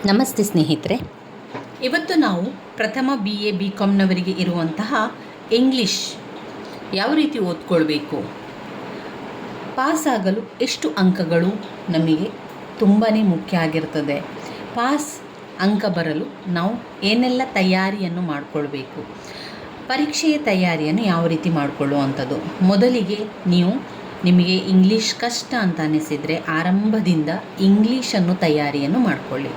ನಮಸ್ತೆ ಸ್ನೇಹಿತರೆ, ಇವತ್ತು ನಾವು ಪ್ರಥಮ BA BComನವರಿಗೆ ಇರುವಂತಹ ಇಂಗ್ಲೀಷ್ ಯಾವ ರೀತಿ ಓದ್ಕೊಳ್ಬೇಕು, ಪಾಸ್ ಆಗಲು ಎಷ್ಟು ಅಂಕಗಳು ನಮಗೆ ತುಂಬಾ ಮುಖ್ಯ ಆಗಿರ್ತದೆ, ಪಾಸ್ ಅಂಕ ಬರಲು ನಾವು ಏನೆಲ್ಲ ತಯಾರಿಯನ್ನು ಮಾಡಿಕೊಳ್ಬೇಕು, ಪರೀಕ್ಷೆಯ ತಯಾರಿಯನ್ನು ಯಾವ ರೀತಿ ಮಾಡಿಕೊಳ್ಳುವಂಥದ್ದು. ಮೊದಲಿಗೆ ನಿಮಗೆ ಇಂಗ್ಲೀಷ್ ಕಷ್ಟ ಅಂತ ಅನಿಸಿದರೆ ಆರಂಭದಿಂದ ಇಂಗ್ಲೀಷನ್ನು ತಯಾರಿಯನ್ನು ಮಾಡಿಕೊಳ್ಳಿ.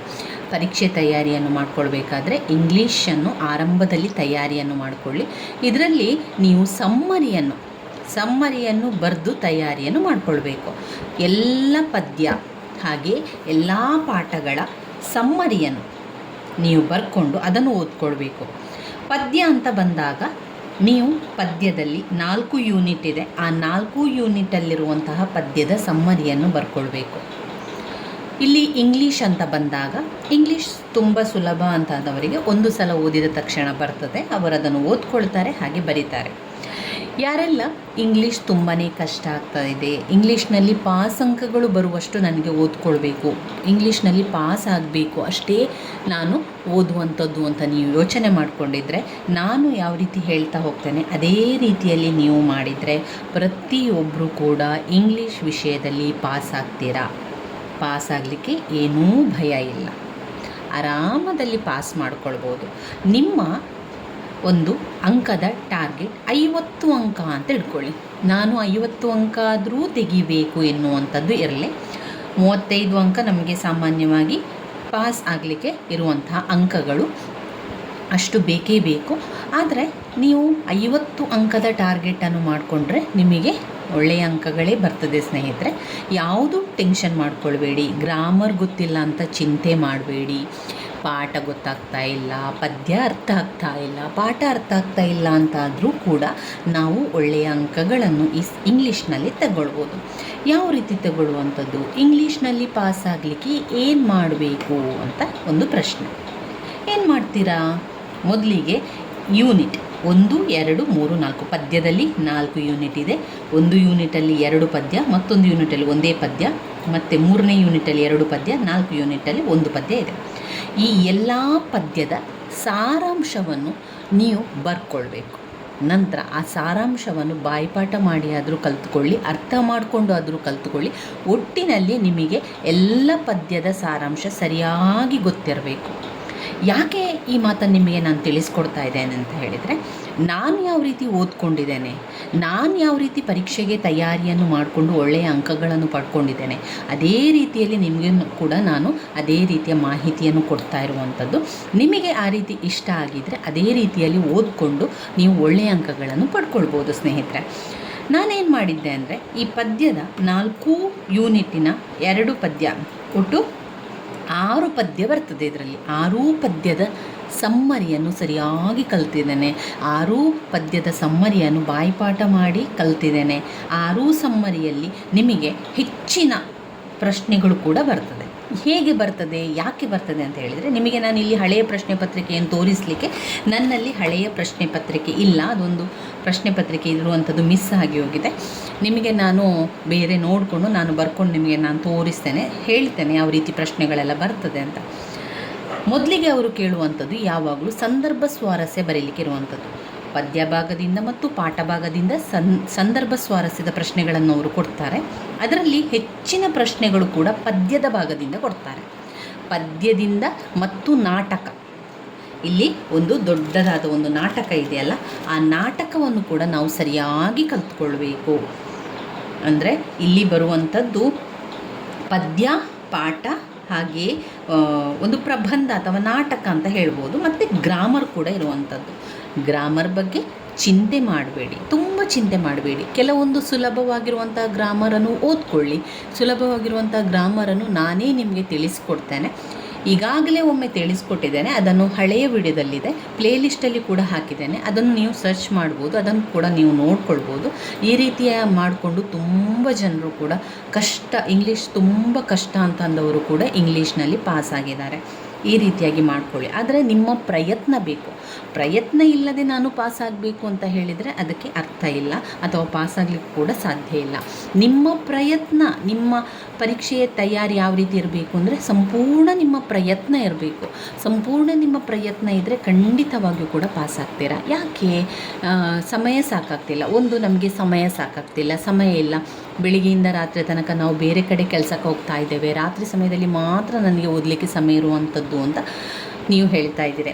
ಪರೀಕ್ಷೆ ತಯಾರಿಯನ್ನು ಮಾಡಿಕೊಳ್ಬೇಕಾದ್ರೆ ಇಂಗ್ಲೀಷನ್ನು ಆರಂಭದಲ್ಲಿ ತಯಾರಿಯನ್ನು ಮಾಡಿಕೊಳ್ಳಿ. ಇದರಲ್ಲಿ ನೀವು ಸಮ್ಮರಿಯನ್ನು ಬರೆದು ತಯಾರಿಯನ್ನು ಮಾಡಿಕೊಳ್ಬೇಕು. ಎಲ್ಲ ಪದ್ಯ ಹಾಗೆ ಎಲ್ಲ ಪಾಠಗಳ ಸಮ್ಮರಿಯನ್ನು ನೀವು ಬರ್ಕೊಂಡು ಅದನ್ನು ಓದ್ಕೊಳ್ಬೇಕು. ಪದ್ಯ ಅಂತ ಬಂದಾಗ ನೀವು ಪದ್ಯದಲ್ಲಿ 4 ಯೂನಿಟ್ ಇದೆ, ಆ 4 ಯೂನಿಟಲ್ಲಿರುವಂತಹ ಪದ್ಯದ ಸಮ್ಮರಿಯನ್ನು ಬರ್ಕೊಳ್ಬೇಕು. ಇಲ್ಲಿ ಇಂಗ್ಲೀಷ್ ಅಂತ ಬಂದಾಗ ಇಂಗ್ಲೀಷ್ ತುಂಬ ಸುಲಭ ಅಂತಾದವರಿಗೆ ಒಂದು ಸಲ ಓದಿದ ತಕ್ಷಣ ಬರ್ತದೆ, ಅವರದನ್ನು ಓದ್ಕೊಳ್ತಾರೆ ಹಾಗೆ ಬರೀತಾರೆ. ಯಾರೆಲ್ಲ ಇಂಗ್ಲೀಷ್ ತುಂಬಾ ಕಷ್ಟ ಆಗ್ತಾ ಇದೆ, ಇಂಗ್ಲೀಷ್ನಲ್ಲಿ ಪಾಸ್ ಅಂಕಗಳು ಬರುವಷ್ಟು ನನಗೆ ಓದ್ಕೊಳ್ಬೇಕು, ಇಂಗ್ಲೀಷ್ನಲ್ಲಿ ಪಾಸ್ ಆಗಬೇಕು ಅಷ್ಟೇ ನಾನು ಓದುವಂಥದ್ದು ಅಂತ ನೀವು ಯೋಚನೆ ಮಾಡಿಕೊಂಡಿದ್ರೆ ನಾನು ಯಾವ ರೀತಿ ಹೇಳ್ತಾ ಹೋಗ್ತೇನೆ ಅದೇ ರೀತಿಯಲ್ಲಿ ನೀವು ಮಾಡಿದರೆ ಪ್ರತಿಯೊಬ್ಬರು ಕೂಡ ಇಂಗ್ಲೀಷ್ ವಿಷಯದಲ್ಲಿ ಪಾಸ್ ಆಗ್ತೀರಾ. ಪಾಸ್ ಆಗಲಿಕ್ಕೆ ಏನೂ ಭಯ ಇಲ್ಲ, ಆರಾಮದಲ್ಲಿ ಪಾಸ್ ಮಾಡ್ಕೊಳ್ಬೋದು. ನಿಮ್ಮ ಒಂದು ಅಂಕದ ಟಾರ್ಗೆಟ್ 50 ಅಂಕ ಅಂತ ಇಟ್ಕೊಳ್ಳಿ. ನಾನು 50 ಅಂಕ ಆದರೂ ತೆಗಿಬೇಕು ಎನ್ನುವಂಥದ್ದು ಇರಲಿ. 35 ಅಂಕ ನಮಗೆ ಸಾಮಾನ್ಯವಾಗಿ ಪಾಸ್ ಆಗಲಿಕ್ಕೆ ಇರುವಂತಹ ಅಂಕಗಳು, ಅಷ್ಟು ಬೇಕೇ ಬೇಕು. ಆದರೆ ನೀವು 50 ಅಂಕದ ಟಾರ್ಗೆಟನ್ನು ಮಾಡಿಕೊಂಡ್ರೆ ನಿಮಗೆ ಒಳ್ಳೆಯ ಅಂಕಗಳೇ ಬರ್ತದೆ ಸ್ನೇಹಿತರೆ. ಯಾವುದು ಟೆನ್ಷನ್ ಮಾಡ್ಕೊಳ್ಬೇಡಿ, ಗ್ರಾಮರ್ ಗೊತ್ತಿಲ್ಲ ಅಂತ ಚಿಂತೆ ಮಾಡಬೇಡಿ, ಪಾಠ ಗೊತ್ತಾಗ್ತಾ ಇಲ್ಲ, ಪದ್ಯ ಅರ್ಥ ಆಗ್ತಾ ಇಲ್ಲ, ಪಾಠ ಅರ್ಥ ಆಗ್ತಾ ಇಲ್ಲ ಅಂತಾದರೂ ಕೂಡ ನಾವು ಒಳ್ಳೆಯ ಅಂಕಗಳನ್ನು ಇಂಗ್ಲೀಷ್ನಲ್ಲಿ ತಗೊಳ್ಬೋದು. ಯಾವ ರೀತಿ ತಗೊಳ್ಳುವಂಥದ್ದು, ಇಂಗ್ಲೀಷ್ನಲ್ಲಿ ಪಾಸ್ ಆಗಲಿಕ್ಕೆ ಏನು ಮಾಡಬೇಕು ಅಂತ ಒಂದು ಪ್ರಶ್ನೆ. ಏನು ಮಾಡ್ತೀರಾ? ಮೊದಲಿಗೆ ಯೂನಿಟ್ 1, 2, 3, 4 ಪದ್ಯದಲ್ಲಿ 4 ಯೂನಿಟ್ ಇದೆ. ಒಂದು ಯೂನಿಟಲ್ಲಿ 2 ಪದ್ಯ, ಮತ್ತೊಂದು ಯೂನಿಟಲ್ಲಿ ಒಂದೇ ಪದ್ಯ, ಮತ್ತು 3ನೇ ಯೂನಿಟಲ್ಲಿ 2 ಪದ್ಯ, 4 ಯೂನಿಟಲ್ಲಿ 1 ಪದ್ಯ ಇದೆ. ಈ ಎಲ್ಲ ಪದ್ಯದ ಸಾರಾಂಶವನ್ನು ನೀವು ಬರ್ಕೊಳ್ಬೇಕು. ನಂತರ ಆ ಸಾರಾಂಶವನ್ನು ಬಾಯಿಪಾಠ ಮಾಡಿ ಆದರೂ ಕಲ್ತ್ಕೊಳ್ಳಿ, ಅರ್ಥ ಮಾಡಿಕೊಂಡು ಆದರೂ ಕಲ್ತ್ಕೊಳ್ಳಿ. ಒಟ್ಟಿನಲ್ಲಿ ನಿಮಗೆ ಎಲ್ಲ ಪದ್ಯದ ಸಾರಾಂಶ ಸರಿಯಾಗಿ ಗೊತ್ತಿರಬೇಕು. ಯಾಕೆ ಈ ಮಾತನ್ನು ನಿಮಗೆ ನಾನು ತಿಳಿಸ್ಕೊಡ್ತಾ ಇದ್ದೇನೆ ಅಂತ ಹೇಳಿದರೆ, ನಾನು ಯಾವ ರೀತಿ ಓದ್ಕೊಂಡಿದ್ದೇನೆ, ನಾನು ಯಾವ ರೀತಿ ಪರೀಕ್ಷೆಗೆ ತಯಾರಿಯನ್ನು ಮಾಡಿಕೊಂಡು ಒಳ್ಳೆಯ ಅಂಕಗಳನ್ನು ಪಡ್ಕೊಂಡಿದ್ದೇನೆ, ಅದೇ ರೀತಿಯಲ್ಲಿ ನಿಮಗೆ ಕೂಡ ನಾನು ಅದೇ ರೀತಿಯ ಮಾಹಿತಿಯನ್ನು ಕೊಡ್ತಾ ಇರುವಂಥದ್ದು. ನಿಮಗೆ ಆ ರೀತಿ ಇಷ್ಟ ಆಗಿದ್ದರೆ ಅದೇ ರೀತಿಯಲ್ಲಿ ಓದ್ಕೊಂಡು ನೀವು ಒಳ್ಳೆಯ ಅಂಕಗಳನ್ನು ಪಡ್ಕೊಳ್ಬೋದು ಸ್ನೇಹಿತರೆ. ನಾನೇನು ಮಾಡಿದ್ದೆ ಅಂದರೆ, ಈ ಪದ್ಯದ 4 ಯೂನಿಟಿನ 2 ಪದ್ಯ, ಒಟ್ಟು 6 ಪದ್ಯ ಬರ್ತದೆ. ಇದರಲ್ಲಿ 6 ಪದ್ಯದ ಸಮ್ಮರಿಯನ್ನು ಸರಿಯಾಗಿ ಕಲ್ತಿದ್ದೇನೆ, 6 ಪದ್ಯದ ಸಮ್ಮರಿಯನ್ನು ಬಾಯಿಪಾಠ ಮಾಡಿ ಕಲ್ತಿದ್ದೇನೆ. 6 ಸಮ್ಮರಿಯಲ್ಲಿ ನಿಮಗೆ ಹೆಚ್ಚಿನ ಪ್ರಶ್ನೆಗಳು ಕೂಡ ಬರ್ತದೆ. ಹೇಗೆ ಬರ್ತದೆ, ಯಾಕೆ ಬರ್ತದೆ ಅಂತ ಹೇಳಿದರೆ, ನಿಮಗೆ ನಾನು ಇಲ್ಲಿ ಹಳೆಯ ಪ್ರಶ್ನೆ ಪತ್ರಿಕೆಯನ್ನು ತೋರಿಸಲಿಕ್ಕೆ ನನ್ನಲ್ಲಿ ಹಳೆಯ ಪ್ರಶ್ನೆ ಪತ್ರಿಕೆ ಇಲ್ಲ, ಅದೊಂದು ಪ್ರಶ್ನೆ ಪತ್ರಿಕೆ ಇರುವಂಥದ್ದು ಮಿಸ್ ಆಗಿ ಹೋಗಿದೆ. ನಿಮಗೆ ನಾನು ಬೇರೆ ನೋಡಿಕೊಂಡು ನಾನು ಬರ್ಕೊಂಡು ನಿಮಗೆ ನಾನು ತೋರಿಸ್ತೇನೆ, ಹೇಳ್ತೇನೆ ಯಾವ ರೀತಿ ಪ್ರಶ್ನೆಗಳೆಲ್ಲ ಬರ್ತದೆ ಅಂತ. ಮೊದಲಿಗೆ ಅವರು ಕೇಳುವಂಥದ್ದು ಯಾವಾಗಲೂ ಸಂದರ್ಭ ಸ್ವಾರಸ್ಯ ಬರೀಲಿಕ್ಕೆ ಇರುವಂಥದ್ದು. ಪದ್ಯ ಭಾಗದಿಂದ ಮತ್ತು ಪಾಠ ಭಾಗದಿಂದ ಸಂದರ್ಭ ಸ್ವಾರಸ್ಯದ ಪ್ರಶ್ನೆಗಳನ್ನು ಅವರು ಕೊಡ್ತಾರೆ. ಅದರಲ್ಲಿ ಹೆಚ್ಚಿನ ಪ್ರಶ್ನೆಗಳು ಕೂಡ ಪದ್ಯದ ಭಾಗದಿಂದ ಕೊಡ್ತಾರೆ. ಪದ್ಯದಿಂದ ಮತ್ತು ನಾಟಕ, ಇಲ್ಲಿ ಒಂದು ದೊಡ್ಡದಾದ ಒಂದು ನಾಟಕ ಇದೆಯಲ್ಲ, ಆ ನಾಟಕವನ್ನು ಕೂಡ ನಾವು ಸರಿಯಾಗಿ ಕಲ್ತ್ಕೊಳ್ಬೇಕು. ಅಂದರೆ ಇಲ್ಲಿ ಬರುವಂಥದ್ದು ಪದ್ಯ, ಪಾಠ, ಹಾಗೆಯೇ ಒಂದು ಪ್ರಬಂಧ ಅಥವಾ ನಾಟಕ ಅಂತ ಹೇಳ್ಬೋದು, ಮತ್ತು ಗ್ರಾಮರ್ ಕೂಡ ಇರುವಂಥದ್ದು. ಗ್ರಾಮರ್ ಬಗ್ಗೆ ಚಿಂತೆ ಮಾಡಬೇಡಿ, ತುಂಬ ಚಿಂತೆ ಮಾಡಬೇಡಿ. ಕೆಲವೊಂದು ಸುಲಭವಾಗಿರುವಂಥ ಗ್ರಾಮರನ್ನು ಓದ್ಕೊಳ್ಳಿ. ಸುಲಭವಾಗಿರುವಂಥ ಗ್ರಾಮರನ್ನು ನಾನೇ ನಿಮಗೆ ತಿಳಿಸ್ಕೊಡ್ತೇನೆ. ಈಗಾಗಲೇ ಒಮ್ಮೆ ತಿಳಿಸ್ಕೊಟ್ಟಿದ್ದೇನೆ, ಅದನ್ನು ಹಳೆಯ ವಿಡಿಯೋದಲ್ಲಿದೆ, ಪ್ಲೇಲಿಸ್ಟಲ್ಲಿ ಕೂಡ ಹಾಕಿದ್ದೇನೆ, ಅದನ್ನು ನೀವು ಸರ್ಚ್ ಮಾಡ್ಬೋದು, ಅದನ್ನು ಕೂಡ ನೀವು ನೋಡ್ಕೊಳ್ಬೋದು. ಈ ರೀತಿಯ ಮಾಡಿಕೊಂಡು ತುಂಬ ಜನರು ಕೂಡ ಇಂಗ್ಲೀಷ್ ತುಂಬ ಕಷ್ಟ ಅಂತ ಅಂದವರು ಕೂಡ ಇಂಗ್ಲೀಷ್ನಲ್ಲಿ ಪಾಸ್ ಆಗಿದ್ದಾರೆ. ಈ ರೀತಿಯಾಗಿ ಮಾಡ್ಕೊಳ್ಳಿ. ಆದರೆ ನಿಮ್ಮ ಪ್ರಯತ್ನ ಬೇಕು. ಪ್ರಯತ್ನ ಇಲ್ಲದೆ ನಾನು ಪಾಸಾಗಬೇಕು ಅಂತ ಹೇಳಿದರೆ ಅದಕ್ಕೆ ಅರ್ಥ ಇಲ್ಲ, ಅಥವಾ ಪಾಸಾಗಲಿಕ್ಕೆ ಕೂಡ ಸಾಧ್ಯ ಇಲ್ಲ. ನಿಮ್ಮ ಪ್ರಯತ್ನ, ನಿಮ್ಮ ಪರೀಕ್ಷೆಯ ತಯಾರಿ ಯಾವ ರೀತಿ ಇರಬೇಕು ಅಂದರೆ ಸಂಪೂರ್ಣ ನಿಮ್ಮ ಪ್ರಯತ್ನ ಇರಬೇಕು. ಸಂಪೂರ್ಣ ನಿಮ್ಮ ಪ್ರಯತ್ನ ಇದ್ದರೆ ಖಂಡಿತವಾಗಿಯೂ ಕೂಡ ಪಾಸಾಗ್ತೀರಾ. ಯಾಕೆ ಸಮಯ ಸಾಕಾಗ್ತಿಲ್ಲ. ಒಂದು, ನಮಗೆ ಸಮಯ ಸಾಕಾಗ್ತಿಲ್ಲ, ಸಮಯ ಇಲ್ಲ. ಬೆಳಿಗ್ಗೆಯಿಂದ ರಾತ್ರಿ ತನಕ ನಾವು ಬೇರೆ ಕಡೆ ಕೆಲಸಕ್ಕೆ ಹೋಗ್ತಾ ಇದ್ದೇವೆ, ರಾತ್ರಿ ಸಮಯದಲ್ಲಿ ಮಾತ್ರ ನನಗೆ ಓದಲಿಕ್ಕೆ ಸಮಯ ಇರುವಂಥದ್ದು ಅಂತ ನೀವು ಹೇಳ್ತಾ ಇದ್ದೀರಿ.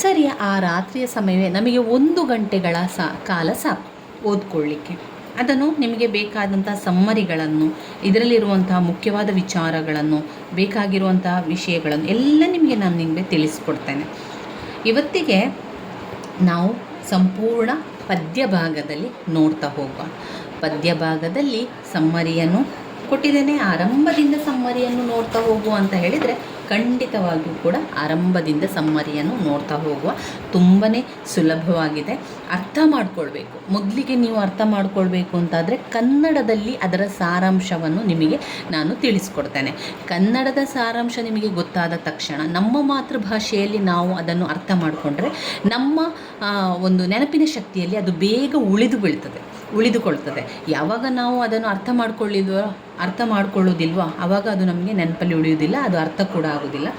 ಸರಿ, ಆ ರಾತ್ರಿಯ ಸಮಯವೇ ನಮಗೆ 1 ಗಂಟೆಗಳ ಕಾಲ ಸಾಕು ಓದ್ಕೊಳ್ಳಿಕ್ಕೆ. ಅದನ್ನು ನಿಮಗೆ ಬೇಕಾದಂಥ ಸಮ್ಮರಿಗಳನ್ನು, ಇದರಲ್ಲಿರುವಂತಹ ಮುಖ್ಯವಾದ ವಿಚಾರಗಳನ್ನು, ಬೇಕಾಗಿರುವಂತಹ ವಿಷಯಗಳನ್ನು ಎಲ್ಲ ನಾನು ನಿಮಗೆ ತಿಳಿಸ್ಕೊಡ್ತೇನೆ. ಇವತ್ತಿಗೆ ನಾವು ಸಂಪೂರ್ಣ ಪದ್ಯ ಭಾಗದಲ್ಲಿ ನೋಡ್ತಾ ಹೋಗುವ. ಪದ್ಯ ಭಾಗದಲ್ಲಿ ಸಮ್ಮರಿಯನ್ನು ಕೊಟ್ಟಿದ್ದೇನೆ. ಆರಂಭದಿಂದ ಸಮ್ಮರಿಯನ್ನು ನೋಡ್ತಾ ಹೋಗುವ ಅಂತ ಹೇಳಿದರೆ ಖಂಡಿತವಾಗಿಯೂ ಕೂಡ ಆರಂಭದಿಂದ ಸಮ್ಮರಿಯನ್ನು ನೋಡ್ತಾ ಹೋಗುವ. ತುಂಬಾ ಸುಲಭವಾಗಿದೆ, ಅರ್ಥ ಮಾಡಿಕೊಳ್ಬೇಕು. ಮೊದಲಿಗೆ ನೀವು ಅರ್ಥ ಮಾಡಿಕೊಳ್ಬೇಕು ಅಂತಾದರೆ ಕನ್ನಡದಲ್ಲಿ ಅದರ ಸಾರಾಂಶವನ್ನು ನಿಮಗೆ ನಾನು ತಿಳಿಸ್ಕೊಡ್ತೇನೆ. ಕನ್ನಡದ ಸಾರಾಂಶ ನಿಮಗೆ ಗೊತ್ತಾದ ತಕ್ಷಣ ನಮ್ಮ ಮಾತೃಭಾಷೆಯಲ್ಲಿ ನಾವು ಅದನ್ನು ಅರ್ಥ ಮಾಡಿಕೊಂಡ್ರೆ ನಮ್ಮ ಒಂದು ನೆನಪಿನ ಶಕ್ತಿಯಲ್ಲಿ ಅದು ಬೇಗ ಉಳಿದುಕೊಳ್ತದೆ. ಯಾವಾಗ ನಾವು ಅದನ್ನು ಅರ್ಥ ಮಾಡ್ಕೊಳ್ಳೋದಿಲ್ವೋ ಆವಾಗ ಅದು ನಮಗೆ ನೆನಪಲ್ಲಿ ಉಳಿಯೋದಿಲ್ಲ, ಅದು ಅರ್ಥ ಕೂಡ ಆಗೋದಿಲ್ಲ.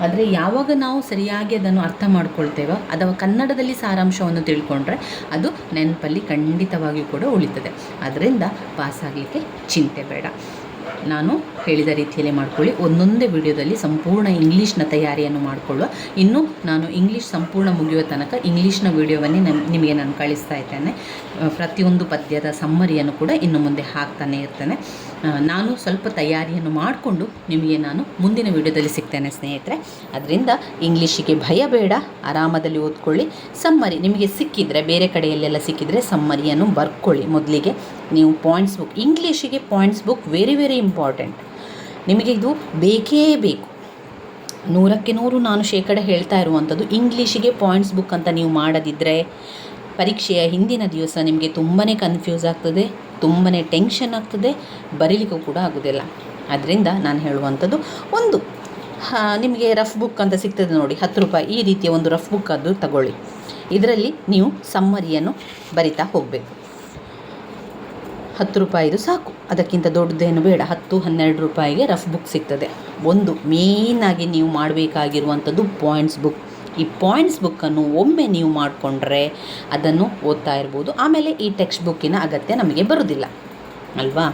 ಆದರೆ ಯಾವಾಗ ನಾವು ಸರಿಯಾಗಿ ಅದನ್ನು ಅರ್ಥ ಮಾಡ್ಕೊಳ್ತೇವೋ ಅಥವಾ ಕನ್ನಡದಲ್ಲಿ ಸಾರಾಂಶವನ್ನು ತಿಳ್ಕೊಂಡ್ರೆ ಅದು ನೆನಪಲ್ಲಿ ಖಂಡಿತವಾಗಿಯೂ ಕೂಡ ಉಳಿತದೆ. ಅದರಿಂದ ಪಾಸಾಗಲಿಕ್ಕೆ ಚಿಂತೆ ಬೇಡ. ನಾನು ಹೇಳಿದ ರೀತಿಯಲ್ಲಿ ಮಾಡ್ಕೊಳ್ಳಿ. ಒಂದೊಂದೇ ವಿಡಿಯೋದಲ್ಲಿ ಸಂಪೂರ್ಣ ಇಂಗ್ಲೀಷ್ನ ತಯಾರಿಯನ್ನು ಮಾಡಿಕೊಳ್ಳುವ. ಇನ್ನು ನಾನು ಇಂಗ್ಲೀಷ್ ಸಂಪೂರ್ಣ ಮುಗಿಯುವ ತನಕ ಇಂಗ್ಲೀಷ್ನ ವಿಡಿಯೋವನ್ನೇ ನಿಮಗೆ ನಾನು ಕಳಿಸ್ತಾ ಇದ್ದೇನೆ. ಪ್ರತಿಯೊಂದು ಪದ್ಯದ ಸಮ್ಮರಿಯನ್ನು ಕೂಡ ಇನ್ನು ಮುಂದೆ ಹಾಕ್ತಾನೆ ಇರ್ತೇನೆ. ನಾನು ಸ್ವಲ್ಪ ತಯಾರಿಯನ್ನು ಮಾಡಿಕೊಂಡು ನಿಮಗೆ ನಾನು ಮುಂದಿನ ವಿಡಿಯೋದಲ್ಲಿ ಸಿಗ್ತೇನೆ ಸ್ನೇಹಿತರೆ. ಅದರಿಂದ ಇಂಗ್ಲೀಷಿಗೆ ಭಯ ಬೇಡ, ಆರಾಮದಲ್ಲಿ ಓದ್ಕೊಳ್ಳಿ. ಸಮ್ಮರಿ ನಿಮಗೆ ಸಿಕ್ಕಿದರೆ, ಬೇರೆ ಕಡೆಯಲ್ಲೆಲ್ಲ ಸಿಕ್ಕಿದರೆ ಸಮ್ಮರಿಯನ್ನು ಬರ್ಕೊಳ್ಳಿ. ಮೊದಲಿಗೆ ನೀವು ಪಾಯಿಂಟ್ಸ್ ಬುಕ್, ಇಂಗ್ಲೀಷಿಗೆ ಪಾಯಿಂಟ್ಸ್ ಬುಕ್ ವೆರಿ ಇಂಪಾರ್ಟೆಂಟ್. ನಿಮಗೆ ಇದು ಬೇಕೇ ಬೇಕು. 100ಕ್ಕೆ 100 ನಾನು ಶೇಕಡ ಹೇಳ್ತಾ ಇರುವಂಥದ್ದು. ಇಂಗ್ಲೀಷಿಗೆ ಪಾಯಿಂಟ್ಸ್ ಬುಕ್ ಅಂತ ನೀವು ಮಾಡದಿದ್ದರೆ ಪರೀಕ್ಷೆಯ ಹಿಂದಿನ ದಿವಸ ನಿಮಗೆ ತುಂಬಾ ಕನ್ಫ್ಯೂಸ್ ಆಗ್ತದೆ, ತುಂಬಾ ಟೆನ್ಷನ್ ಆಗ್ತದೆ, ಬರೀಲಿಕ್ಕೂ ಕೂಡ ಆಗೋದಿಲ್ಲ. ಅದರಿಂದ ನಾನು ಹೇಳುವಂಥದ್ದು, ಒಂದು ನಿಮಗೆ ರಫ್ ಬುಕ್ ಅಂತ ಸಿಗ್ತದೆ ನೋಡಿ, 10 ರೂಪಾಯಿ, ಈ ರೀತಿಯ ಒಂದು ರಫ್ ಬುಕ್ ಅದು ತಗೊಳ್ಳಿ. ಇದರಲ್ಲಿ ನೀವು ಸಮ್ಮರಿಯನ್ನು ಬರಿತಾ ಹೋಗಬೇಕು. 10 ರೂಪಾಯಿದು ಸಾಕು, ಅದಕ್ಕಿಂತ ದೊಡ್ಡದೇನು ಬೇಡ. 10-12 ರೂಪಾಯಿಗೆ ರಫ್ ಬುಕ್ ಸಿಗ್ತದೆ. ಒಂದು ಮೇಯ್ನಾಗಿ ನೀವು ಮಾಡಬೇಕಾಗಿರುವಂಥದ್ದು ಪಾಯಿಂಟ್ಸ್ ಬುಕ್. ಈ ಪಾಯಿಂಟ್ಸ್ ಬುಕ್ಕನ್ನು ಒಮ್ಮೆ ನೀವು ಮಾಡಿಕೊಂಡ್ರೆ ಅದನ್ನು ಓದ್ತಾ ಇರ್ಬೋದು. ಆಮೇಲೆ ಈ ಟೆಕ್ಸ್ಟ್ ಬುಕ್ಕಿನ ಅಗತ್ಯ ನಮಗೆ ಬರೋದಿಲ್ಲ ಅಲ್ವಾ.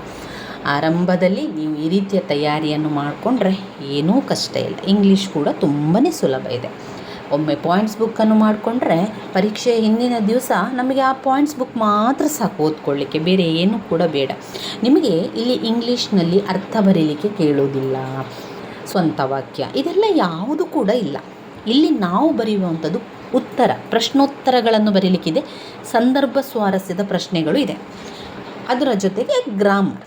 ಆರಂಭದಲ್ಲಿ ನೀವು ಈ ರೀತಿಯ ತಯಾರಿಯನ್ನು ಮಾಡಿಕೊಂಡ್ರೆ ಏನೂ ಕಷ್ಟ ಇಲ್ಲ. ಇಂಗ್ಲೀಷ್ ಕೂಡ ತುಂಬಾ ಸುಲಭ ಇದೆ. ಒಮ್ಮೆ ಪಾಯಿಂಟ್ಸ್ ಬುಕ್ಕನ್ನು ಮಾಡಿಕೊಂಡ್ರೆ ಪರೀಕ್ಷೆಯ ಹಿಂದಿನ ದಿವಸ ನಮಗೆ ಆ ಪಾಯಿಂಟ್ಸ್ ಬುಕ್ ಮಾತ್ರ ಸಾಕು ಓದ್ಕೊಳ್ಳಿಕ್ಕೆ, ಬೇರೆ ಏನೂ ಕೂಡ ಬೇಡ. ನಿಮಗೆ ಇಲ್ಲಿ ಇಂಗ್ಲೀಷ್ನಲ್ಲಿ ಅರ್ಥ ಬರೀಲಿಕ್ಕೆ ಕೇಳೋದಿಲ್ಲ, ಸ್ವಂತ ವಾಕ್ಯ ಇದೆಲ್ಲ ಯಾವುದು ಕೂಡ ಇಲ್ಲ. ಇಲ್ಲಿ ನಾವು ಬರೆಯುವಂಥದ್ದು ಪ್ರಶ್ನೋತ್ತರಗಳನ್ನು ಬರೀಲಿಕ್ಕಿದೆ, ಸಂದರ್ಭ ಸ್ವಾರಸ್ಯದ ಪ್ರಶ್ನೆಗಳು ಇದೆ, ಅದರ ಜೊತೆಗೆ ಗ್ರಾಮರ್.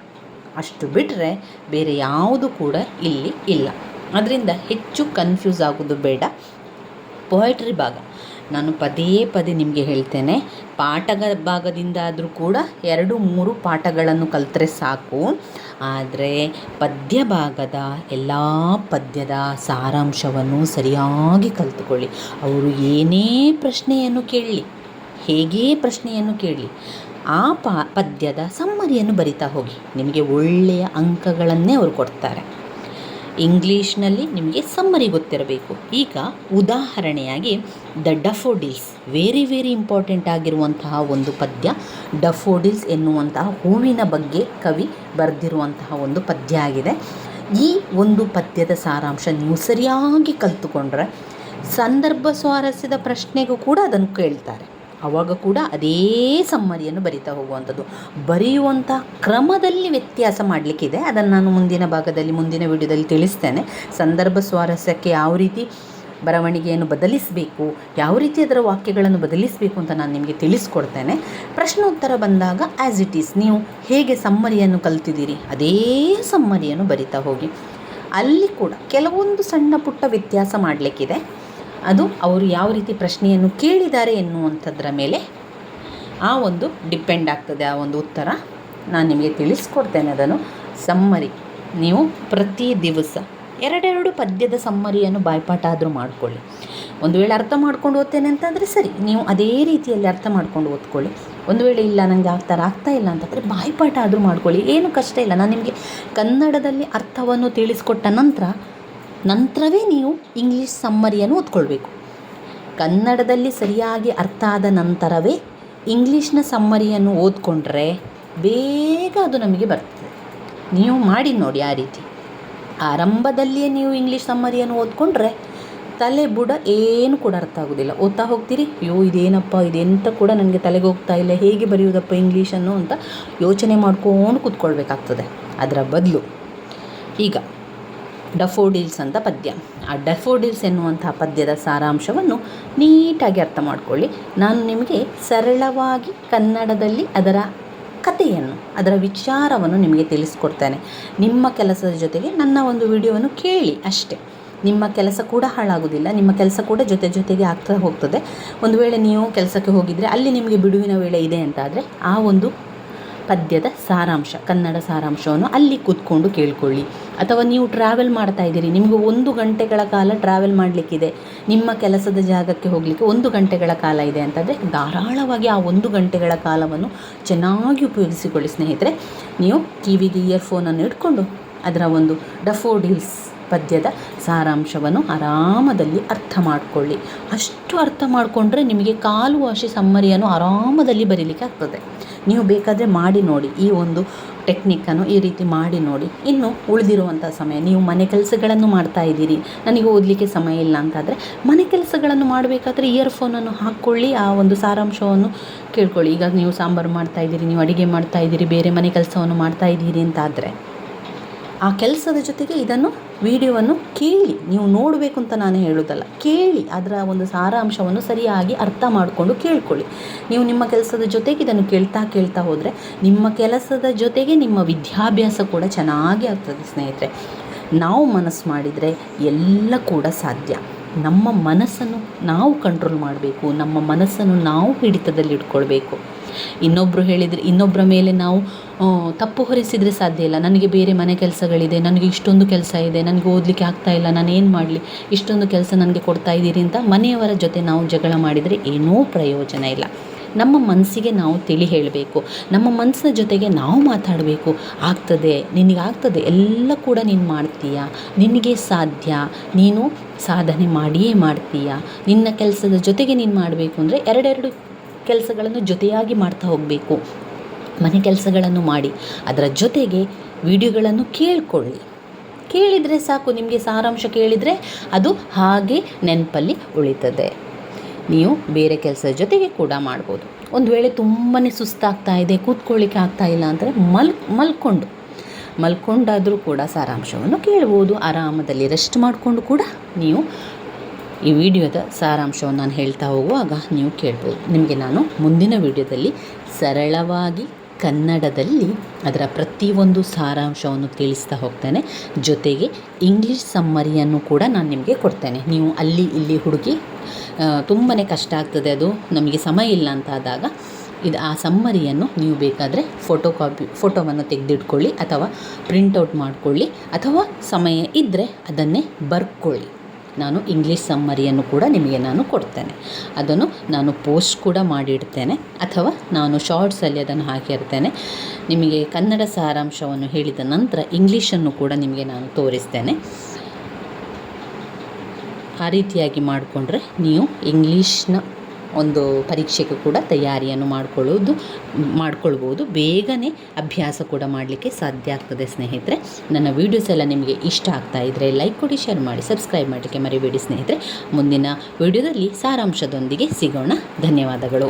ಅಷ್ಟು ಬಿಟ್ಟರೆ ಬೇರೆ ಯಾವುದು ಕೂಡ ಇಲ್ಲಿ ಇಲ್ಲ. ಅದರಿಂದ ಹೆಚ್ಚು ಕನ್ಫ್ಯೂಸ್ ಆಗೋದು ಬೇಡ. ಪೊಯೆಟ್ರಿ ಭಾಗ ನಾನು ಪದೇ ನಿಮಗೆ ಹೇಳ್ತೇನೆ, ಪಾಠದ ಭಾಗದಿಂದ ಆದರೂ ಕೂಡ 2-3 ಪಾಠಗಳನ್ನು ಕಲಿತ್ರೆ ಸಾಕು. ಆದರೆ ಪದ್ಯ ಭಾಗದ ಎಲ್ಲ ಪದ್ಯದ ಸಾರಾಂಶವನ್ನು ಸರಿಯಾಗಿ ಕಲಿತುಕೊಳ್ಳಿ. ಅವರು ಏನೇ ಪ್ರಶ್ನೆಯನ್ನು ಕೇಳಲಿ, ಹೇಗೇ ಪ್ರಶ್ನೆಯನ್ನು ಕೇಳಲಿ, ಆ ಪದ್ಯದ ಸಮ್ಮರಿಯನ್ನು ಬರಿತಾ ಹೋಗಿ. ನಿಮಗೆ ಒಳ್ಳೆಯ ಅಂಕಗಳನ್ನೇ ಅವರು ಕೊಡ್ತಾರೆ. ಇಂಗ್ಲೀಷ್ನಲ್ಲಿ ನಿಮಗೆ ಸಮ್ಮರಿ ಗೊತ್ತಿರಬೇಕು. ಈಗ ಉದಾಹರಣೆಯಾಗಿ ದ ಡಫೋಡಿಲ್ಸ್, ವೆರಿ ಇಂಪಾರ್ಟೆಂಟ್ ಆಗಿರುವಂತಹ ಒಂದು ಪದ್ಯ. ಡಫೋಡಿಲ್ಸ್ ಎನ್ನುವಂತಹ ಹೂವಿನ ಬಗ್ಗೆ ಕವಿ ಬರೆದಿರುವಂತಹ ಒಂದು ಪದ್ಯ ಆಗಿದೆ. ಈ ಒಂದು ಪದ್ಯದ ಸಾರಾಂಶ ನೀವು ಸರಿಯಾಗಿ ಕಲಿತುಕೊಂಡ್ರೆ ಸಂದರ್ಭ ಸ್ವಾರಸ್ಯದ ಪ್ರಶ್ನೆಗೂ ಕೂಡ ಅದನ್ನು ಕೇಳ್ತಾರೆ. ಆವಾಗ ಕೂಡ ಅದೇ ಸಮ್ಮರಿಯನ್ನು ಬರಿತಾ ಹೋಗುವಂಥದ್ದು. ಬರೆಯುವಂಥ ಕ್ರಮದಲ್ಲಿ ವ್ಯತ್ಯಾಸ ಮಾಡಲಿಕ್ಕಿದೆ, ಅದನ್ನು ನಾನು ಮುಂದಿನ ವಿಡಿಯೋದಲ್ಲಿ ತಿಳಿಸ್ತೇನೆ. ಸಂದರ್ಭ ಸ್ವಾರಸ್ಯಕ್ಕೆ ಯಾವ ರೀತಿ ಬರವಣಿಗೆಯನ್ನು ಬದಲಿಸಬೇಕು, ಯಾವ ರೀತಿ ಅದರ ವಾಕ್ಯಗಳನ್ನು ಬದಲಿಸಬೇಕು ಅಂತ ನಾನು ನಿಮಗೆ ತಿಳಿಸ್ಕೊಡ್ತೇನೆ. ಪ್ರಶ್ನೋತ್ತರ ಬಂದಾಗ ಆ್ಯಸ್ ಇಟ್ ಈಸ್ ನೀವು ಹೇಗೆ ಸಮ್ಮರಿಯನ್ನು ಕಲ್ತಿದ್ದೀರಿ ಅದೇ ಸಮ್ಮರಿಯನ್ನು ಬರಿತಾ ಹೋಗಿ. ಅಲ್ಲಿ ಕೂಡ ಕೆಲವೊಂದು ಸಣ್ಣ ಪುಟ್ಟ ವ್ಯತ್ಯಾಸ ಮಾಡಲಿಕ್ಕಿದೆ. ಅದು ಅವರು ಯಾವ ರೀತಿ ಪ್ರಶ್ನೆಯನ್ನು ಕೇಳಿದ್ದಾರೆ ಎನ್ನುವಂಥದ್ರ ಮೇಲೆ ಆ ಒಂದು ಡಿಪೆಂಡ್ ಆಗ್ತದೆ. ಆ ಒಂದು ಉತ್ತರ ನಾನು ನಿಮಗೆ ತಿಳಿಸ್ಕೊಡ್ತೇನೆ. ಅದನ್ನು ಸಮ್ಮರಿ ನೀವು ಪ್ರತಿ ದಿವಸ ಎರಡೆರಡು ಪದ್ಯದ ಸಮ್ಮರಿಯನ್ನು ಬಾಯ್ಪಾಠ ಆದರೂ ಮಾಡ್ಕೊಳ್ಳಿ. ಒಂದು ವೇಳೆ ಅರ್ಥ ಮಾಡ್ಕೊಂಡು ಓದ್ತೇನೆ ಅಂತಂದರೆ ಸರಿ, ನೀವು ಅದೇ ರೀತಿಯಲ್ಲಿ ಅರ್ಥ ಮಾಡ್ಕೊಂಡು ಓದ್ಕೊಳ್ಳಿ. ಒಂದು ವೇಳೆ ಇಲ್ಲ ನನಗೆ ಆಗ್ತಾ ಇಲ್ಲ ಅಂತಂದರೆ ಬಾಯ್ಪಾಠ ಆದರೂ ಮಾಡ್ಕೊಳ್ಳಿ, ಏನು ಕಷ್ಟ ಇಲ್ಲ. ನಾನು ನಿಮಗೆ ಕನ್ನಡದಲ್ಲಿ ಅರ್ಥವನ್ನು ತಿಳಿಸ್ಕೊಟ್ಟ ನಂತರವೇ ನೀವು ಇಂಗ್ಲೀಷ್ ಸಮ್ಮರಿಯನ್ನು ಓದ್ಕೊಳ್ಬೇಕು. ಕನ್ನಡದಲ್ಲಿ ಸರಿಯಾಗಿ ಅರ್ಥ ಆದ ನಂತರವೇ ಇಂಗ್ಲೀಷ್ನ ಸಮ್ಮರಿಯನ್ನು ಓದ್ಕೊಂಡ್ರೆ ಬೇಗ ಅದು ನಮಗೆ ಬರ್ತದೆ. ನೀವು ಮಾಡಿ ನೋಡಿ ಆ ರೀತಿ. ಆರಂಭದಲ್ಲಿಯೇ ನೀವು ಇಂಗ್ಲೀಷ್ ಸಮ್ಮರಿಯನ್ನು ಓದ್ಕೊಂಡ್ರೆ ತಲೆ ಬುಡ ಏನು ಕೂಡ ಅರ್ಥ ಆಗೋದಿಲ್ಲ. ಓದ್ತಾ ಹೋಗ್ತೀರಿ, ಇದೇನಪ್ಪ ಇದೆಂತ ಕೂಡ ನನಗೆ ತಲೆಗೆ ಹೋಗ್ತಾ ಇಲ್ಲ, ಹೇಗೆ ಬರೆಯುವುದಪ್ಪ ಇಂಗ್ಲೀಷನ್ನು ಅಂತ ಯೋಚನೆ ಮಾಡ್ಕೊಂಡು ಕೂತ್ಕೊಳ್ಬೇಕಾಗ್ತದೆ. ಅದರ ಬದಲು ಈಗ ಡಫೋಡಿಲ್ಸ್ ಅಂತ ಪದ್ಯ, ಆ ಡಫೋಡಿಲ್ಸ್ ಎನ್ನುವಂಥ ಪದ್ಯದ ಸಾರಾಂಶವನ್ನು ನೀಟಾಗಿ ಅರ್ಥ ಮಾಡ್ಕೊಳ್ಳಿ. ನಾನು ನಿಮಗೆ ಸರಳವಾಗಿ ಕನ್ನಡದಲ್ಲಿ ಅದರ ಕಥೆಯನ್ನು, ಅದರ ವಿಚಾರವನ್ನು ನಿಮಗೆ ತಿಳಿಸ್ಕೊಡ್ತೇನೆ. ನಿಮ್ಮ ಕೆಲಸದ ಜೊತೆಗೆ ನನ್ನ ಒಂದು ವಿಡಿಯೋವನ್ನು ಕೇಳಿ ಅಷ್ಟೇ. ನಿಮ್ಮ ಕೆಲಸ ಕೂಡ ಹಾಳಾಗೋದಿಲ್ಲ, ನಿಮ್ಮ ಕೆಲಸ ಕೂಡ ಜೊತೆಗೆ ಆಗ್ತಾ ಹೋಗ್ತದೆ. ಒಂದು ವೇಳೆ ನೀವು ಕೆಲಸಕ್ಕೆ ಹೋಗಿದರೆ ಅಲ್ಲಿ ನಿಮಗೆ ಬಿಡುವಿನ ವೇಳೆ ಇದೆ ಅಂತಾದರೆ ಆ ಒಂದು ಪದ್ಯದ ಸಾರಾಂಶ, ಕನ್ನಡ ಸಾರಾಂಶವನ್ನು ಅಲ್ಲಿ ಕೂತ್ಕೊಂಡು ಕೇಳ್ಕೊಳ್ಳಿ. ಅಥವಾ ನೀವು ಟ್ರಾವೆಲ್ ಮಾಡ್ತಾ ಇದ್ದೀರಿ, ನಿಮಗೆ 1 ಗಂಟೆಗಳ ಕಾಲ ಟ್ರಾವೆಲ್ ಮಾಡಲಿಕ್ಕಿದೆ, ನಿಮ್ಮ ಕೆಲಸದ ಜಾಗಕ್ಕೆ ಹೋಗಲಿಕ್ಕೆ 1 ಗಂಟೆಗಳ ಕಾಲ ಇದೆ ಅಂತಂದರೆ ಧಾರಾಳವಾಗಿ ಆ 1 ಗಂಟೆಗಳ ಕಾಲವನ್ನು ಚೆನ್ನಾಗಿ ಉಪಯೋಗಿಸಿಕೊಳ್ಳಿ ಸ್ನೇಹಿತರೆ. ನೀವು ಕಿವಿಗೆ ಇಯರ್ಫೋನನ್ನು ಇಟ್ಕೊಂಡು ಅದರ ಒಂದು ಡಫೋಡಿಲ್ಸ್ ಪದ್ಯದ ಸಾರಾಂಶವನ್ನು ಆರಾಮದಲ್ಲಿ ಅರ್ಥ ಮಾಡಿಕೊಳ್ಳಿ. ಅಷ್ಟು ಅರ್ಥ ಮಾಡಿಕೊಂಡ್ರೆ ನಿಮಗೆ ಕಾಲು ವಾಸಿ ಸಮ್ಮರಿಯನ್ನು ಆರಾಮದಲ್ಲಿ ಬರೀಲಿಕ್ಕೆ ಆಗ್ತದೆ. ನೀವು ಬೇಕಾದರೆ ಮಾಡಿ ನೋಡಿ, ಈ ಒಂದು ಟೆಕ್ನಿಕ್ಕನ್ನು ಈ ರೀತಿ ಮಾಡಿ ನೋಡಿ. ಇನ್ನು ಉಳಿದಿರುವಂಥ ಸಮಯ, ನೀವು ಮನೆ ಕೆಲಸಗಳನ್ನು ಮಾಡ್ತಾ ಇದ್ದೀರಿ, ನನಗೆ ಓದಲಿಕ್ಕೆ ಸಮಯ ಇಲ್ಲ ಅಂತಾದರೆ ಮನೆ ಕೆಲಸಗಳನ್ನು ಮಾಡಬೇಕಾದ್ರೆ ಇಯರ್ಫೋನನ್ನು ಹಾಕ್ಕೊಳ್ಳಿ, ಆ ಒಂದು ಸಾರಾಂಶವನ್ನು ಕೇಳ್ಕೊಳ್ಳಿ. ಈಗ ನೀವು ಸಾಂಬಾರು ಮಾಡ್ತಾಯಿದ್ದೀರಿ, ನೀವು ಅಡುಗೆ ಮಾಡ್ತಾಯಿದ್ದೀರಿ, ಬೇರೆ ಮನೆ ಕೆಲಸವನ್ನು ಮಾಡ್ತಾಯಿದ್ದೀರಿ ಅಂತಾದರೆ ಆ ಕೆಲಸದ ಜೊತೆಗೆ ಇದನ್ನು ವಿಡಿಯೋವನ್ನು ಕೇಳಿ. ನೀವು ನೋಡಬೇಕು ಅಂತ ನಾನು ಹೇಳೋದಲ್ಲ, ಕೇಳಿ. ಅದರ ಒಂದು ಸಾರಾಂಶವನ್ನು ಸರಿಯಾಗಿ ಅರ್ಥ ಮಾಡಿಕೊಂಡು ಕೇಳ್ಕೊಳ್ಳಿ. ನೀವು ನಿಮ್ಮ ಕೆಲಸದ ಜೊತೆಗೆ ಇದನ್ನು ಕೇಳ್ತಾ ಹೋದರೆ ನಿಮ್ಮ ಕೆಲಸದ ಜೊತೆಗೆ ನಿಮ್ಮ ವಿದ್ಯಾಭ್ಯಾಸ ಕೂಡ ಚೆನ್ನಾಗಿ ಆಗ್ತದೆ ಸ್ನೇಹಿತರೆ. ನಾವು ಮನಸ್ಸು ಮಾಡಿದರೆ ಎಲ್ಲ ಕೂಡ ಸಾಧ್ಯ. ನಮ್ಮ ಮನಸ್ಸನ್ನು ನಾವು ಕಂಟ್ರೋಲ್ ಮಾಡಬೇಕು, ನಮ್ಮ ಮನಸ್ಸನ್ನು ನಾವು ಹಿಡಿತದಲ್ಲಿ ಇಟ್ಕೊಳ್ಬೇಕು. ಇನ್ನೊಬ್ಬರ ಮೇಲೆ ನಾವು ತಪ್ಪು ಹೊರಿಸಿದರೆ ಸಾಧ್ಯ ಇಲ್ಲ. ನನಗೆ ಬೇರೆ ಮನೆ ಕೆಲಸಗಳಿದೆ, ನನಗೆ ಇಷ್ಟೊಂದು ಕೆಲಸ ಇದೆ, ನನಗೆ ಓದಲಿಕ್ಕೆ ಆಗ್ತಾ ಇಲ್ಲ, ನಾನು ಏನು ಮಾಡಲಿ, ಇಷ್ಟೊಂದು ಕೆಲಸ ನನಗೆ ಕೊಡ್ತಾ ಇದ್ದೀರಿ ಅಂತ ಮನೆಯವರ ಜೊತೆ ನಾವು ಜಗಳ ಮಾಡಿದರೆ ಏನೂ ಪ್ರಯೋಜನ ಇಲ್ಲ. ನಮ್ಮ ಮನಸ್ಸಿಗೆ ನಾವು ತಿಳಿ ಹೇಳಬೇಕು, ನಮ್ಮ ಮನಸ್ಸಿನ ಜೊತೆಗೆ ನಾವು ಮಾತಾಡಬೇಕು. ಆಗ್ತದೆ, ನಿನಗಾಗ್ತದೆ, ಎಲ್ಲ ಕೂಡ ನೀನು ಮಾಡ್ತೀಯ, ನಿನಗೆ ಸಾಧ್ಯ, ನೀನು ಸಾಧನೆ ಮಾಡಿಯೇ ಮಾಡ್ತೀಯ. ನಿನ್ನ ಕೆಲಸದ ಜೊತೆಗೆ ನೀನು ಮಾಡಬೇಕು ಅಂದರೆ ಎರಡೆರಡು ಕೆಲಸಗಳನ್ನು ಜೊತೆಯಾಗಿ ಮಾಡ್ತಾ ಹೋಗಬೇಕು. ಮನೆ ಕೆಲಸಗಳನ್ನು ಮಾಡಿ ಅದರ ಜೊತೆಗೆ ವಿಡಿಯೋಗಳನ್ನು ಕೇಳಿದರೆ ಸಾಕು. ನಿಮಗೆ ಸಾರಾಂಶ ಕೇಳಿದರೆ ಅದು ಹಾಗೆ ನೆನಪಲ್ಲಿ ಉಳಿತದೆ. ನೀವು ಬೇರೆ ಕೆಲಸದ ಜೊತೆಗೆ ಕೂಡ ಮಾಡ್ಬೋದು. ಒಂದು ವೇಳೆ ತುಂಬಾ ಸುಸ್ತಾಗ್ತಾ ಇದೆ, ಕೂತ್ಕೊಳ್ಳಿಕ್ಕೆ ಆಗ್ತಾ ಇಲ್ಲ ಅಂದರೆ ಮಲ್ಕೊಂಡಾದರೂ ಕೂಡ ಸಾರಾಂಶವನ್ನು ಕೇಳ್ಬೋದು. ಆರಾಮದಲ್ಲಿ ರೆಸ್ಟ್ ಮಾಡಿಕೊಂಡು ಕೂಡ ನೀವು ಈ ವಿಡಿಯೋದ ಸಾರಾಂಶವನ್ನು ನಾನು ಹೇಳ್ತಾ ಹೋಗುವಾಗ ನೀವು ಕೇಳ್ಬೋದು. ನಿಮಗೆ ನಾನು ಮುಂದಿನ ವಿಡಿಯೋದಲ್ಲಿ ಸರಳವಾಗಿ ಕನ್ನಡದಲ್ಲಿ ಅದರ ಪ್ರತಿಯೊಂದು ಸಾರಾಂಶವನ್ನು ತಿಳಿಸ್ತಾ ಹೋಗ್ತೇನೆ. ಜೊತೆಗೆ ಇಂಗ್ಲೀಷ್ ಸಮ್ಮರಿಯನ್ನು ಕೂಡ ನಾನು ನಿಮಗೆ ಕೊಡ್ತೇನೆ. ನೀವು ಅಲ್ಲಿ ಇಲ್ಲಿ ಹುಡುಕಿ ತುಂಬಾ ಕಷ್ಟ ಆಗ್ತದೆ, ಅದು ನಮಗೆ ಸಮಯ ಇಲ್ಲ ಅಂತ ಆದಾಗ ಆ ಸಮ್ಮರಿಯನ್ನು ನೀವು ಬೇಕಾದರೆ ಫೋಟೋವನ್ನು ತೆಗೆದಿಟ್ಕೊಳ್ಳಿ, ಅಥವಾ ಪ್ರಿಂಟೌಟ್ ಮಾಡಿಕೊಳ್ಳಿ, ಅಥವಾ ಸಮಯ ಇದ್ದರೆ ಅದನ್ನೇ ಬರ್ಕೊಳ್ಳಿ. ನಾನು ಇಂಗ್ಲೀಷ್ ಸಮ್ಮರಿಯನ್ನು ಕೂಡ ನಿಮಗೆ ನಾನು ಕೊಡ್ತೇನೆ. ಅದನ್ನು ನಾನು ಪೋಸ್ಟ್ ಕೂಡ ಮಾಡಿಡ್ತೇನೆ, ಅಥವಾ ನಾನು ಶಾರ್ಟ್ಸಲ್ಲಿ ಅದನ್ನು ಹಾಕಿರ್ತೇನೆ. ನಿಮಗೆ ಕನ್ನಡ ಸಾರಾಂಶವನ್ನು ಹೇಳಿದ ನಂತರ ಇಂಗ್ಲೀಷನ್ನು ಕೂಡ ನಿಮಗೆ ನಾನು ತೋರಿಸ್ತೇನೆ. ಆ ರೀತಿಯಾಗಿ ಮಾಡಿಕೊಂಡ್ರೆ ನೀವು ಇಂಗ್ಲೀಷ್ನ ಒಂದು ಪರೀಕ್ಷೆಗೆ ಕೂಡ ತಯಾರಿಯನ್ನು ಮಾಡ್ಕೊಳ್ಬೋದು. ಬೇಗನೆ ಅಭ್ಯಾಸ ಕೂಡ ಮಾಡಲಿಕ್ಕೆ ಸಾಧ್ಯ ಆಗ್ತದೆ ಸ್ನೇಹಿತರೆ. ನನ್ನ ವೀಡಿಯೋಸ್ ಎಲ್ಲ ನಿಮಗೆ ಇಷ್ಟ ಆಗ್ತಾ ಇದ್ದರೆ ಲೈಕ್ ಕೊಡಿ, ಶೇರ್ ಮಾಡಿ, ಸಬ್ಸ್ಕ್ರೈಬ್ ಮಾಡಲಿಕ್ಕೆ ಮರಿಬೇಡಿ ಸ್ನೇಹಿತರೆ. ಮುಂದಿನ ವಿಡಿಯೋದಲ್ಲಿ ಸಾರಾಂಶದೊಂದಿಗೆ ಸಿಗೋಣ. ಧನ್ಯವಾದಗಳು.